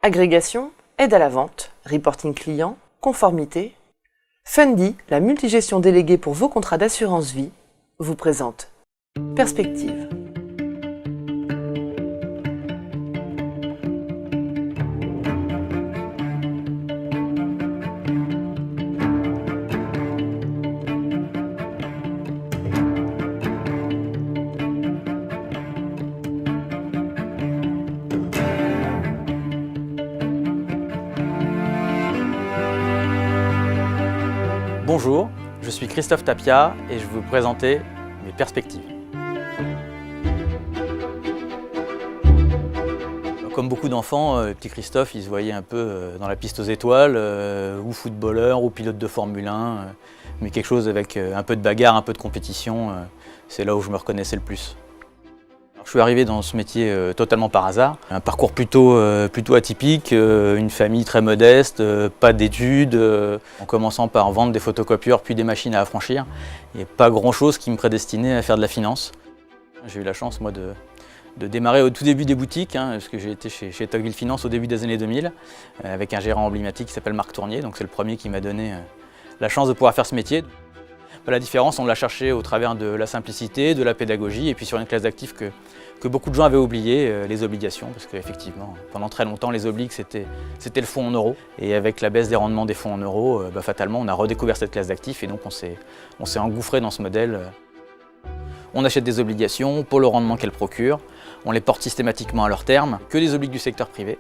Agrégation, aide à la vente, reporting client, conformité. Fundy, la multigestion déléguée pour vos contrats d'assurance vie, vous présente Perspective. Bonjour, je suis Christophe Tapia et je vais vous présenter mes perspectives. Comme beaucoup d'enfants, le petit Christophe il se voyait un peu dans la piste aux étoiles, ou footballeur, ou pilote de Formule 1, mais quelque chose avec un peu de bagarre, un peu de compétition, c'est là où je me reconnaissais le plus. Alors, je suis arrivé dans ce métier totalement par hasard, un parcours plutôt atypique, une famille très modeste, pas d'études, en commençant par vendre des photocopieurs puis des machines à affranchir, et pas grand chose qui me prédestinait à faire de la finance. J'ai eu la chance moi de démarrer au tout début des boutiques, parce que j'ai été chez Tocqueville Finance au début des années 2000, avec un gérant emblématique qui s'appelle Marc Tournier, donc c'est le premier qui m'a donné la chance de pouvoir faire ce métier. La différence, on l'a cherché au travers de la simplicité, de la pédagogie et puis sur une classe d'actifs que beaucoup de gens avaient oublié, les obligations, parce qu'effectivement, pendant très longtemps, les obligues, c'était le fonds en euros. Et avec la baisse des rendements des fonds en euros, fatalement, on a redécouvert cette classe d'actifs et donc on s'est engouffré dans ce modèle. On achète des obligations pour le rendement qu'elles procurent, on les porte systématiquement à leur terme, que des obligues du secteur privé,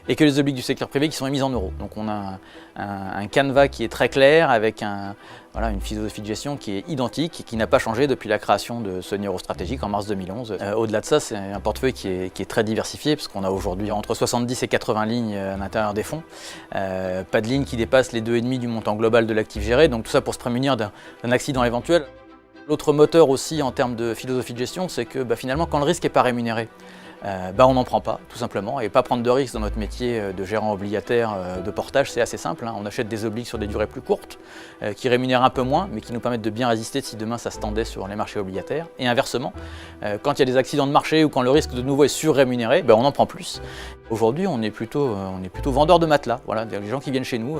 et que les obligues du secteur privé qui sont émises en euros. Donc on a un canevas qui est très clair, avec une philosophie de gestion qui est identique et qui n'a pas changé depuis la création de Sony Eurostratégique en mars 2011. Au-delà de ça, c'est un portefeuille qui est très diversifié, parce qu'on a aujourd'hui entre 70 et 80 lignes à l'intérieur des fonds. Pas de ligne qui dépasse les 2,5 du montant global de l'actif géré, donc tout ça pour se prémunir d'un accident éventuel. L'autre moteur aussi en termes de philosophie de gestion, c'est que finalement quand le risque n'est pas rémunéré, on n'en prend pas tout simplement. Et pas prendre de risque dans notre métier de gérant obligataire de portage, c'est assez simple. On achète des obligues sur des durées plus courtes, qui rémunèrent un peu moins, mais qui nous permettent de bien résister si demain ça se tendait sur les marchés obligataires. Et inversement, quand il y a des accidents de marché ou quand le risque de nouveau est surrémunéré, on en prend plus. Aujourd'hui, on est plutôt vendeur de matelas. Voilà, les gens qui viennent chez nous,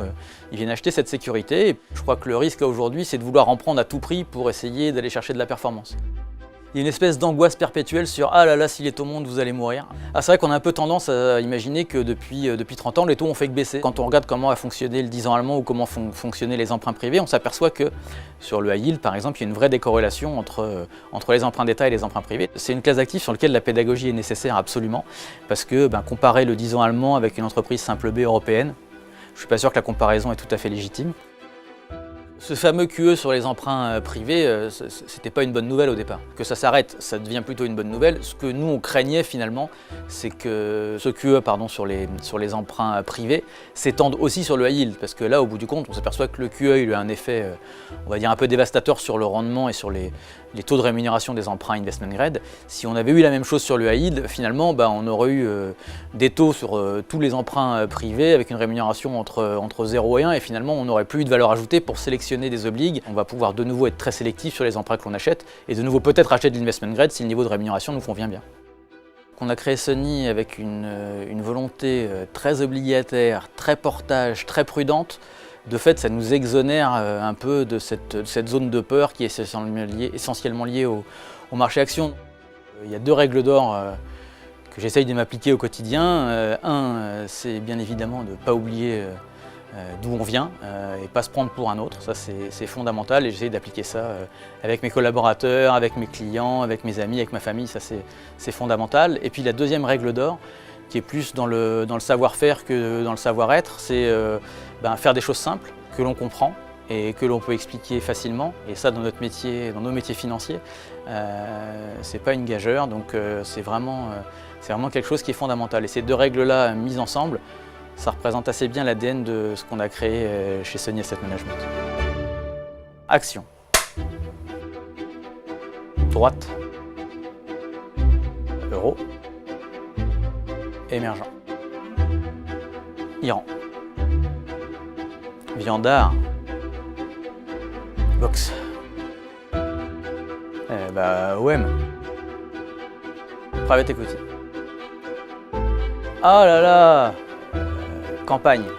ils viennent acheter cette sécurité. Et je crois que le risque aujourd'hui, c'est de vouloir en prendre à tout prix pour essayer d'aller chercher de la performance. Il y a une espèce d'angoisse perpétuelle sur « Ah là là, s'il est au monde, vous allez mourir ». C'est vrai qu'on a un peu tendance à imaginer que depuis 30 ans, les taux ont fait que baisser. Quand on regarde comment a fonctionné le 10 ans allemand ou comment fonctionnaient les emprunts privés, on s'aperçoit que sur le high yield, par exemple, il y a une vraie décorrélation entre les emprunts d'État et les emprunts privés. C'est une classe d'actifs sur laquelle la pédagogie est nécessaire absolument, parce que comparer le 10 ans allemand avec une entreprise simple B européenne, je ne suis pas sûr que la comparaison est tout à fait légitime. Ce fameux QE sur les emprunts privés, c'était pas une bonne nouvelle au départ. Que ça s'arrête, ça devient plutôt une bonne nouvelle. Ce que nous on craignait finalement, c'est que ce QE sur les emprunts privés s'étende aussi sur le high yield. Parce que là, au bout du compte, on s'aperçoit que le QE il a un effet, on va dire, un peu dévastateur sur le rendement et sur les taux de rémunération des emprunts investment grade. Si on avait eu la même chose sur le high yield, finalement, on aurait eu des taux sur tous les emprunts privés avec une rémunération entre 0 et 1 et finalement, on n'aurait plus eu de valeur ajoutée pour sélectionner des obligues. On va pouvoir de nouveau être très sélectif sur les emprunts que l'on achète et de nouveau peut-être acheter de l'investment grade si le niveau de rémunération nous convient bien. On a créé Sony avec une volonté très obligataire, très portage, très prudente. De fait, ça nous exonère un peu de cette zone de peur qui est essentiellement liée au marché action. Il y a deux règles d'or que j'essaye de m'appliquer au quotidien. C'est bien évidemment de ne pas oublier d'où on vient et pas se prendre pour un autre. Ça, c'est fondamental et j'essaie d'appliquer ça avec mes collaborateurs, avec mes clients, avec mes amis, avec ma famille. Ça, c'est fondamental. Et puis la deuxième règle d'or, qui est plus dans le savoir-faire que dans le savoir-être, c'est faire des choses simples, que l'on comprend et que l'on peut expliquer facilement. Et ça, dans notre métier, dans nos métiers financiers, c'est pas une gageure, donc c'est vraiment quelque chose qui est fondamental. Et ces deux règles-là mises ensemble, ça représente assez bien l'ADN de ce qu'on a créé chez Sony Asset Management. Action. Droite. Euro. Émergent. Iran. Viandard. Box. OM. Private equity. Ah là là, campagne.